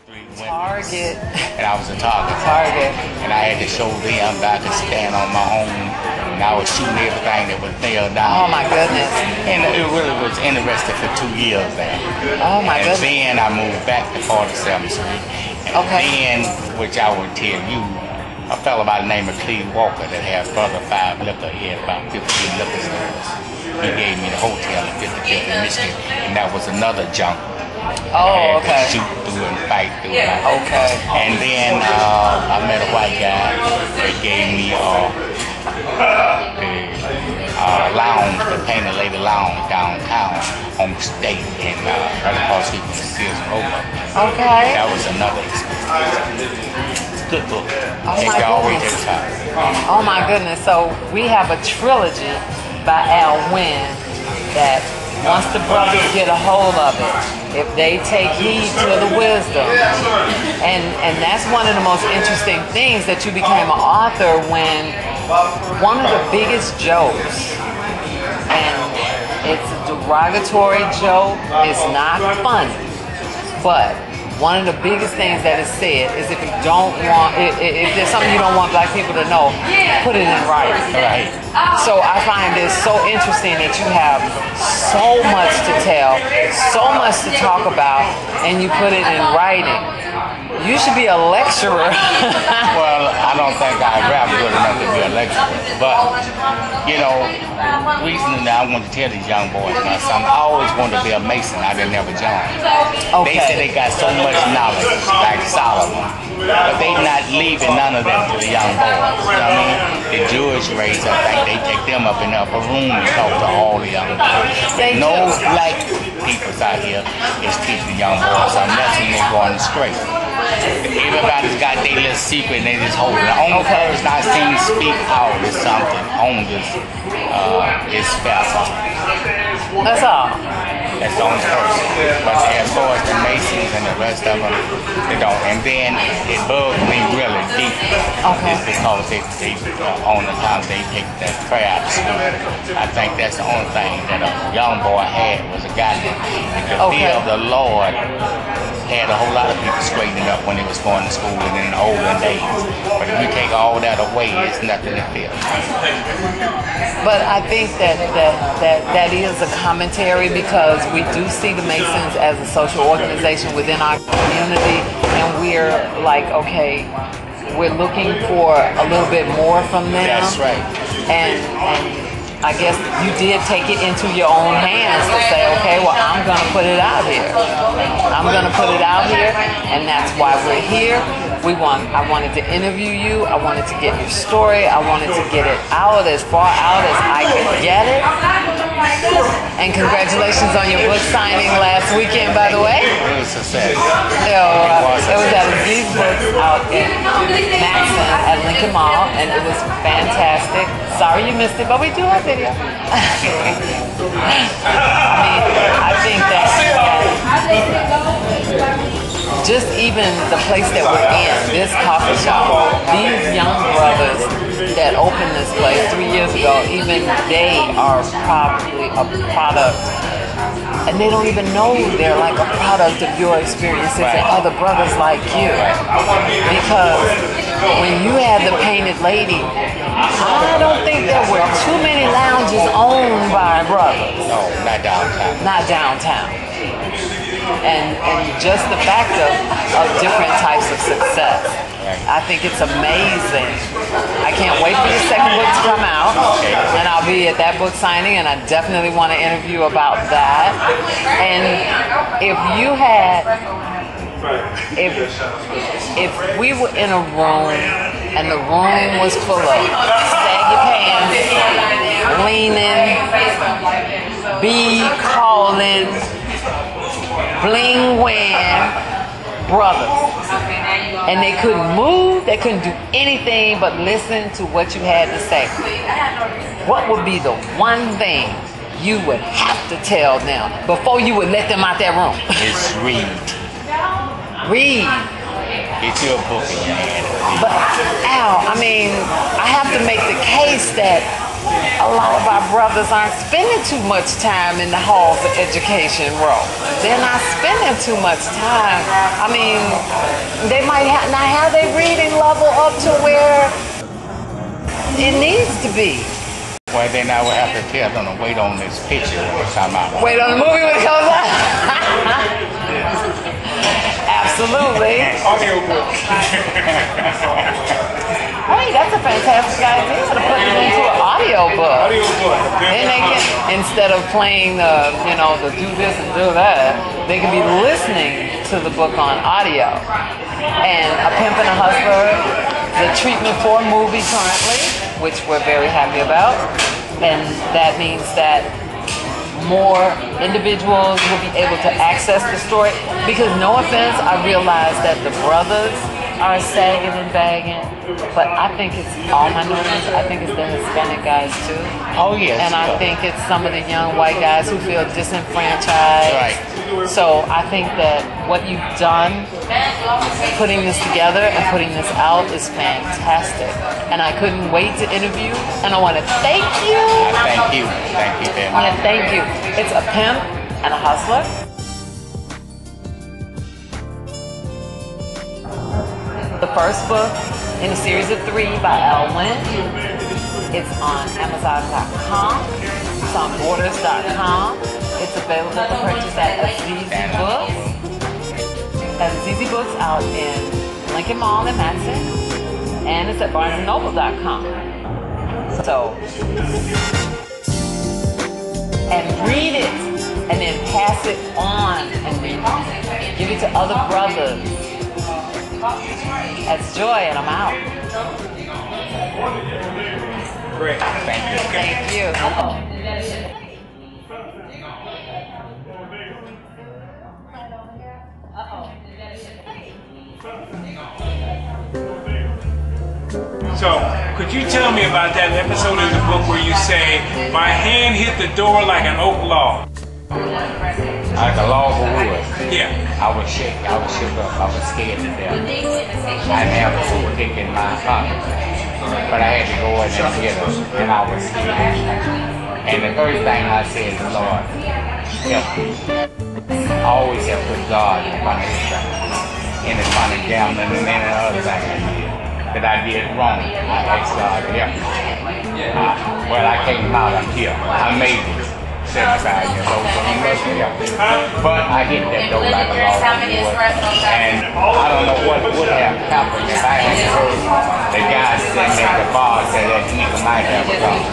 Target. And I was a target. And I had to show them that I could stand on my own. And I was shooting everything that was nailed down. Oh my goodness. And it really was interesting for 2 years there. Oh my goodness. And then I moved back to 47th Street. And then, which I would tell you, a fellow by the name of Cleve Walker that had Brother 5 Liquor, he had about 15 liquor stores. He gave me the hotel in 55th in Michigan. And that was another junk. Oh, okay. Shoot through and fight through. Okay. And then I met a white guy that gave me the lounge, the Painted Lady Lounge downtown on State in right across the street from Sears Roebuck. Okay. That was another experience. Good book. Oh my goodness. Oh my goodness. So we have a trilogy by Al Wynn that once the brothers get a hold of it, if they take heed to the wisdom, and that's one of the most interesting things that you became an author when one of the biggest jokes, and it's a derogatory joke, it's not funny, but one of the biggest things that is said is if you don't want, if there's something you don't want black people to know, put it in writing. Right. So I find this so interesting that you have so much to tell, so much to talk about, and you put it in writing. You should be a lecturer. Well, I don't think I rap good enough to be a lecturer. But, you know, reason that I want to tell these young boys, my son, I always wanted to be a Mason. I didn't ever join. Okay. They say they got so much knowledge, like Solomon, but they not leaving none of that to the young boys. You know what I mean? The Jewish race, I think they take them up in the upper room and talk to all the young boys. No black people out here is teaching young boys unless they're going straight. Everybody's got their little secret and they just hold it. The only person I seen speak out is something on this is Fessa. That's all. That's the only person. But as far as the Masons and the rest of them, they don't. And then it bugs me really deep. It's because they on the time they take that prayer out of school. I think that's the only thing that a young boy had was a guy that the fear of the Lord had a whole lot of people straightening up when they was going to school and in the olden days. But if you take all that away, it's nothing to feel. But I think that is a commentary because we do see the Masons as a social organization within our community, and we're like, okay, we're looking for a little bit more from them. That's right. And I guess you did take it into your own hands to say, okay, well, I'm going to put it out here. I'm going to put it out here, and that's why we're here. I wanted to interview you. I wanted to get your story. I wanted to get it out as far out as I could get it. And congratulations on your book signing last weekend, by the way. It was a success. It was at Aziz Books out in Maxon at Lincoln Mall, and it was fantastic. Sorry you missed it, but we do have video. I think that just even the place that we're in, this coffee shop, these young brothers that opened this place 3 years ago, even they are probably a product, and they don't even know they're like a product of your experiences and other brothers like you. Because when you had the Painted Lady, I don't think there were too many lounges owned by brothers. No, not downtown. Not downtown. And just the fact of different types of success. I think it's amazing. I can't wait for your second book to come out. And I'll be at that book signing, and I definitely want to interview about that. And if you had, if we were in a room and the room was full of saggy pants, leaning, be calling, bling Wynn brothers, and they couldn't move, they couldn't do anything but listen to what you had to say, what would be the one thing you would have to tell them before you would let them out that room? It's read. Read. Get your book in your hand. But Al, I mean, I have to make the case that a lot of our brothers aren't spending too much time in the halls of education row. They're not spending too much time. I mean, they might not have their reading level up to where it needs to be. Well, then I would have to tell them to wait on this picture when it comes out. Wait on the movie when it comes out. Absolutely. Audiobook. Hey, that's a fantastic idea to put it into an audiobook. Then they can, instead of playing the, the do this and do that, they can be listening to the book on audio. And A Pimp and A Hustler, the treatment for movie currently, which we're very happy about. And that means that more individuals will be able to access the story. Because no offense, I realize that the brothers are sagging and bagging, but I think it's all minorities. I think it's the Hispanic guys too. Oh yes. And I think it's some of the young white guys who feel disenfranchised. Right. So I think that what you've done, putting this together and putting this out, is fantastic. And I couldn't wait to interview. And I want to thank you. Thank you. Thank you, I want to thank you. It's A Pimp and A Hustler. The first book in a series of 3 by Wynn. It's on Amazon.com. It's on Borders.com. It's available for purchase at Azizi Books. Azizi Books out in Lincoln Mall in Madison. And it's at BarnesandNoble.com. So, and read it. And then pass it on and read it. Give it to other brothers. That's Joy, and I'm out. Great. Thank you. Thank you. So, could you tell me about that episode in the book where you say, my hand hit the door like an oak log? Like a log of wood. Yeah. I was shook up. I was scared to death. I didn't have a toothpick in my pocket, but I had to go in and get them, and I was scared. And the first thing I said is, Lord, help me. I always have put God in front of everything. In the front of gambling and any other thing I did. That I did wrong. I asked God to help me. Well, I came out, I'm here. I made it. 75 years old, so he must be help me. But I hit that door like a log of wood. And I don't know what would have happened if I had heard the guy sitting at the bar say that he might have a gun.